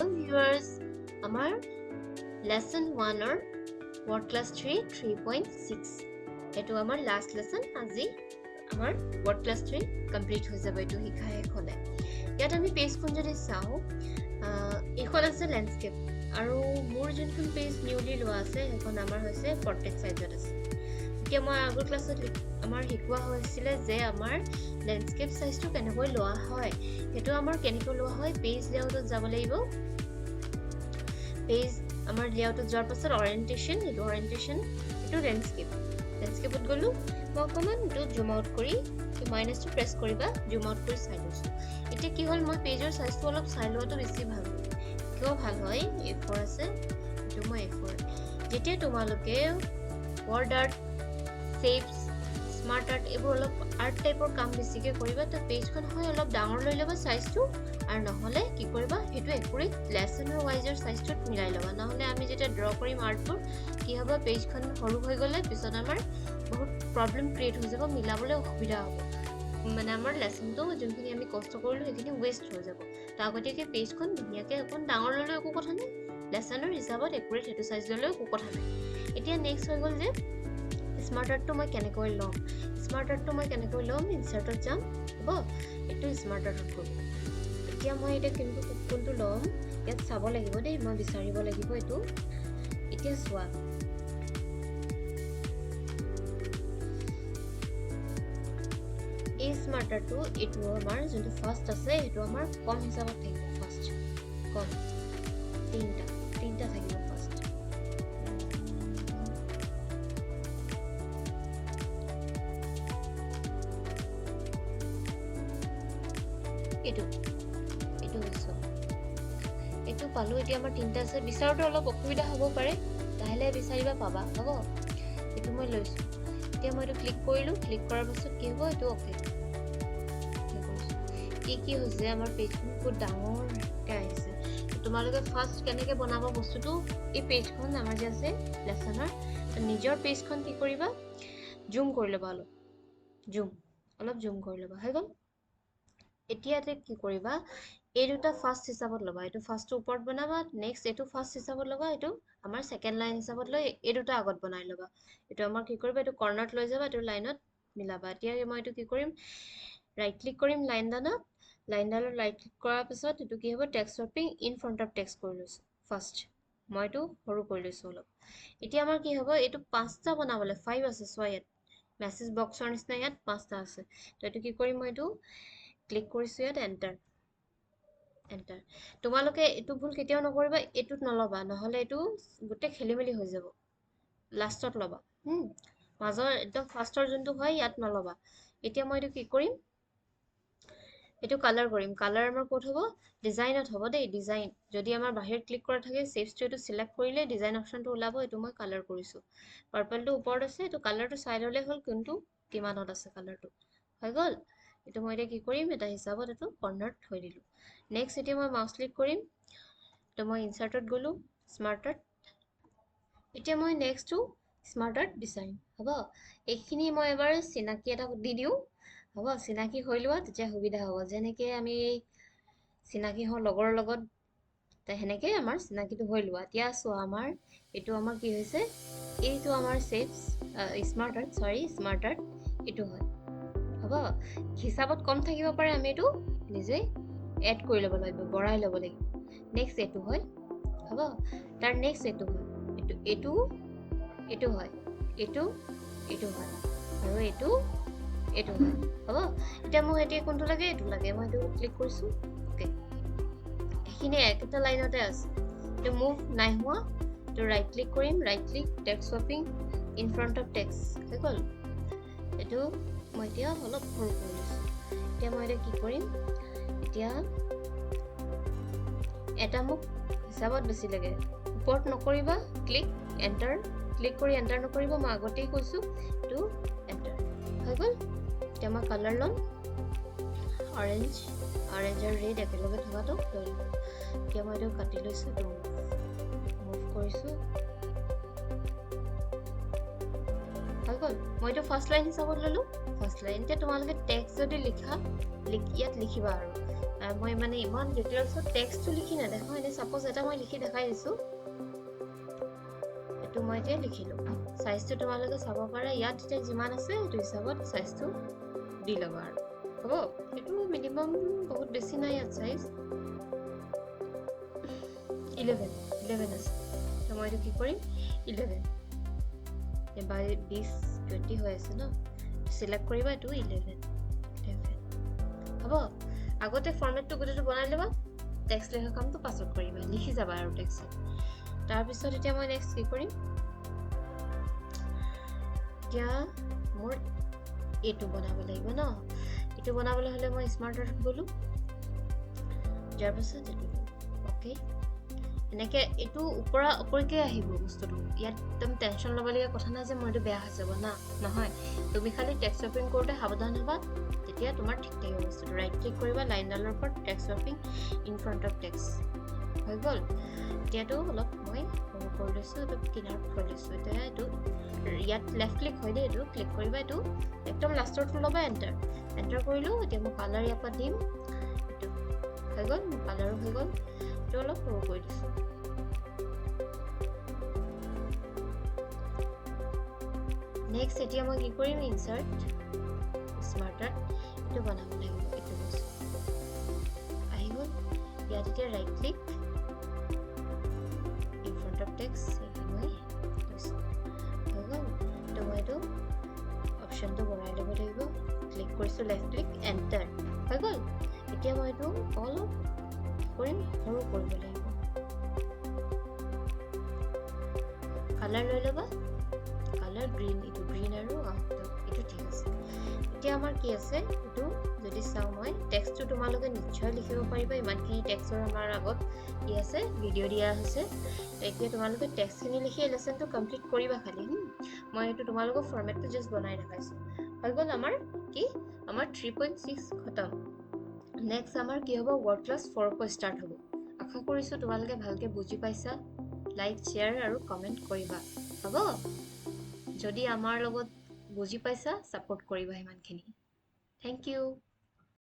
welcome viewers. Amar lesson 1 or word class 3 3.6. Eto amar last lesson aji amar word class 3 complete hoy jabo eto hikha ekhone. Yat ami page kon jodi sao ekhon ase landscape aru mur jonkhon page newly loa ase ekhon amar hoise portrait size ase. Ke moi agor class amar hikwa hoisile je amar landscape size to kenekoi loa hoy eto amar kenekoi loa hoy page layout jabo laibo page amar layout jar pasar orientation eto landscape golu mo command to zoom out kori to minus to press koriba zoom out kori side hoisu eta ki hol moi page size to olop sai loa to beshi bhal kyo bhal hoy A4 ase eto moi A4 jetia tomaloke word art shapes smart art ebor olop art type or কাম বেছিকে কৰিবা তো page খন হয় অলপ ডাঙৰ লৈ লবা সাইজ টু আৰু নহলে কি কৰিবা হেতু accurate lesson or wiser size to মিলাই লবা নহলে আমি যেটা ড্ৰ কৰিম আৰ্টবোৰ কি হ'ব পেজ খন সৰু হৈ গলে পিছত আমাৰ বহুত প্ৰবলেম ক্ৰিয়েট হৈ যাব মিলাবলৈ অসুবিধা হ'ব মানে আমাৰ লেসনটো যোনখিনি আমি কষ্ট কৰিলো এখিনি ওয়েস্ট হৈ যাব তো আগতীয়াকে পেজ খন ধুনীয়াকে অকন ডাঙৰ লৈ একো কথা নাই লেসনৰ হিচাপত একুৰেট হেতু সাইজ লৈ একো কথা নাই এতিয়া নেক্সট হৈ গল যে স্মার্ট আর্ট তো মই কেনেকৈ লম স্মার্ট আর্ট তো মই কেনেকৈ লম ইনসার্টত যাম হ'ব এটো স্মার্ট আর্টত গ'ল এতিয়া মই এটা কোনটো লম ইয়াত চাব লাগিব দেই মই বিচাৰিব লাগিব এটো এতিয়া চোৱা এই স্মাৰ্ট আৰ্ট তো এটো আমাৰ যোনটো ফাৰ্স্ট আছে এটো আমাৰ কম হিচাপত থাকিব ফাৰ্স্ট কম তিনটা থাকিব ফাৰ্স্ট এটো পালো এতিয়া আমাৰ তিনটা আছে বিচাৰতে অলপ অসুবিধা হ'ব পাৰে তাহলে বিচাৰিবা পাবা হ'ব এটো মই লৈছো এতিয়া মই এটো ক্লিক কৰিলো ক্লিক কৰাৰ পাছত কি হ'ব এটো ওকে কি হৈছে আমাৰ পেজখন বহুত ডাঙৰ আহিছে তোমালোকে ফাৰ্স্ট কেনেকে বনাবা বস্তুটো এই পেজখন আমাৰ যে আছে লেসনৰ নিজৰ পেজখন কি কৰিবা জুম কৰি লবা অলপ জুম কৰি লবা হৈ গল এতিয়াতে কি কৰিবা এই দুটা ফাৰ্স্ট হিচাপত লবা এটো ফাৰ্স্ট ওপৰত বনাবা নেক্সট এটো ফাৰ্স্ট হিচাপত লবা এটো আমাৰ সেকেন্ড লাইন হিচাপত লৈ এই দুটা আগত বনাই লবা এটো আমাৰ কি কৰিবা এটো কৰ্নাৰত লৈ যাবা এটো লাইনত মিলাবা এতিয়া মই এটো কি কৰিম ৰাইট ক্লিক কৰিম লাইনডালৰ ৰাইট ক্লিক কৰাৰ পিছত এটো কি হ'ব text swapping in front of text কৰি লৈছো ফাৰ্স্ট মই এটো সৰু কৰি লৈছো অলপ এতিয়া আমাৰ কি হ'ব এটো পাঁচটা বনাবলে 5 আছে সো ইয়াত মেসেজ বক্সৰ নিচিনা ইয়াত পাঁচটা আছে তো এটো কি কৰিম মই এটো ক্লিক কৰিছো ইয়াত এন্টাৰ তোমালোকে এটো ভুল কেতিয়াও নকৰিবা এটুত নলবা নহলে এটো গুটে খেলিমেলি হৈ যাব লাষ্টত লবা মাজৰ একদম ফাৰ্ষ্টৰ যোনটো হয় ইয়াত নলবা এতিয়া মই এটো কি কৰিম এটো কালাৰ কৰিম কালাৰ আমাৰ ক'ত হ'ব ডিজাইনত হ'ব দেই ডিজাইন যদি আমাৰ বাহিৰত ক্লিক কৰা থাকে সেভস টু এটো সিলেক্ট কৰিলে ডিজাইন অপচনটো ওলাব এটো মই কালাৰ কৰিছো পাৰ্পলটো ওপৰত আছে এটো কালাৰটো চাই ললে হ'ল কোনটো কিমানত আছে কালাৰটো হৈ গল এটো মই এতিয়া কি কৰিম এটা হিচাপত এটো কৰ্নাৰত থৈ দিলো নেক্সট এতিয়া মই মাউস ক্লিক কৰিম তো মই ইনসার্টত গলো স্মার্ট আর্ট এতিয়া মই next to smart art design হ'ব এইখিনি মই এবাৰ চিনাকি এটা দি দিও হ'ব চিনাকি হৈ লোৱা তেতিয়া সুবিধা হ'ব যেনেকৈ আমি চিনাকি হ লগৰ লগত হেনেকে আমাৰ চিনাকিটো হৈ লোৱা এতিয়া চোৱা আমাৰ এটো আমাৰ কি হৈছে এইটো আমাৰ সেভস স্মাৰ্ট আৰ্ট এটো হয় হ'ব হিচাপত কম থাকিব পাৰে আমি এটো নিজে এড কৰি ল'ব লাগিব বঢ়াই ল'ব লাগিব নেক্সট এটো হয় হ'ব তাৰ নেক্সট এটো হয় এটো হয় এটো হয় আৰু এটো হয় হ'ব এতিয়া মই এতিয়া কোনটো লাগে এটো লাগে মই এটো ক্লিক কৰিছো ওকে এখিনি একটা লাইনতে আছে তো মুভ নাই হোৱা তো ৰাইট ক্লিক কৰিম right click text swapping in front of text হৈ গল এটো মই এতিয়া অলপ সৰু কৰিছো এতিয়া মই এটা কি কৰিম এতিয়া এটা মোক হিচাপত বেছি লাগে ওপৰত নকৰিবা ক্লিক এন্টাৰ ক্লিক কৰি এন্টাৰ নকৰিবা মই আগতেই কৈছো টু এন্টাৰ হৈ গল এতিয়া মই কালাৰ লম অৰেঞ্জ আৰু ৰেড একেলগে থকাটো লৈ লম এতিয়া মই এটো কাটি লৈছো মুভ কৰিছো হৈ গ'ল মইতো ফাৰ্ষ্ট লাইন হিচাপত ল'লো ফাৰ্ষ্ট লাইন এতিয়া তোমালোকে টেক্সট যদি লিখা ইয়াত লিখিবা আৰু মই মানে ইমান ডিটেইলছত টেক্সটটো লিখি নেদেখাওঁ এনে সাপোজ এটা মই লিখি দেখাই দিছোঁ এইটো মই এতিয়া লিখিলোঁ সাইজটো তোমালোকে চাব পাৰা ইয়াত এতিয়া যিমান আছে এইটো হিচাপত সাইজটো দি ল'বা আৰু হ'ব এইটো মিনিমাম বহুত বেছি নাই ইয়াত সাইজ 11 আছে তো মই এইটো কি কৰিম 11 এবাৰ 20 হৈ আছে ন সিলেক্ট কৰিবা এইটো 11 হ'ব আগতে ফৰমেটটো গোটেইটো বনাই ল'বা টেক্সট লেখা কামটো পাছত কৰিবা লিখি যাবা আৰু টেক্সট তাৰপিছত এতিয়া মই নেক্সট কি কৰিম এতিয়া মোৰ এইটো বনাব লাগিব ন এইটো বনাবলৈ হ'লে মই স্মাৰ্ট আৰ্ট গ'লো যাৰ পাছত এইটো অ'কে এনেকে এইটো ওপৰকে আহিব বস্তুটো ইয়াত একদম টেনশ্যন ল'বলগীয়া কথা নাই যে মোৰ এইটো বেয়া হৈ যাব না নহয় তুমি খালি টেক্সট শ্বপিং কৰোঁতে সাৱধান হ'বা তেতিয়া তোমাৰ ঠিক থাকিব বস্তুটো ৰাইট ক্লিক কৰিবা লাইনডালৰ ওপৰত text shopping in front of text হৈ গ'ল এতিয়াতো অলপ মই সৰু কৰি লৈছোঁ অলপ কিনাৰত থৈ লৈছোঁ এতিয়া এইটো ইয়াত লেফ্ট ক্লিক হয় দেই এইটো ক্লিক কৰিবা এইটো একদম লাষ্টৰটো ল'বা এণ্টাৰ কৰিলোঁ এতিয়া মই কালাৰ ইয়াৰ পৰা দিম এইটো হৈ গ'ল মোৰ কালাৰো হৈ গ'ল এইটো অলপ সৰু কৰি দিছোঁ নেক্সট এতিয়া মই কি কৰিম ইনচাৰ্ট স্মাৰ্ট আৰ্ট এইটো বনাব লাগিব এইটো বস্তু আহি গ'ল ইয়াত এতিয়া right click in front of text মই লৈছোঁ হৈ গ'ল তো মই এইটো অপশ্যনটো বঢ়াই ল'ব লাগিব ক্লিক কৰিছোঁ লেফ্ট ক্লিক এণ্টাৰ হৈ গ'ল এতিয়া মই এইটো অলপ কৰিম সৰু কৰিব লাগিব কালাৰ লৈ ল'বা কালাৰ গ্ৰীণ এইটো গ্ৰীণ আৰু এইটো ঠিক আছে এতিয়া আমাৰ কি আছে এইটো যদি চাওঁ মই টেক্সটটো তোমালোকে নিশ্চয় লিখিব পাৰিবা ইমানখিনি টেক্সটৰ আমাৰ আগত কি আছে ভিডিঅ' দিয়া হৈছে এতিয়া তোমালোকে টেক্সটখিনি লিখি লেচনটো কমপ্লিট কৰিবা খালি মই এইটো তোমালোকৰ ফৰ্মেটটো জাষ্ট বনাই দেখাইছোঁ হৈ গ'ল আমাৰ কি আমাৰ 3.6 খতম নেক্সট আমাৰ কি হ'ব ৱৰ্ড ক্লাছ 4 পৰা ষ্টাৰ্ট হ'ব আশা কৰিছোঁ তোমালোকে ভালকৈ বুজি পাইছা লাইক শ্বেয়াৰ আৰু কমেণ্ট কৰিবা হ'ব যদি আমাৰ লগত বুজি পাইছা ছাপোৰ্ট কৰিবা ইমানখিনি থেংক ইউ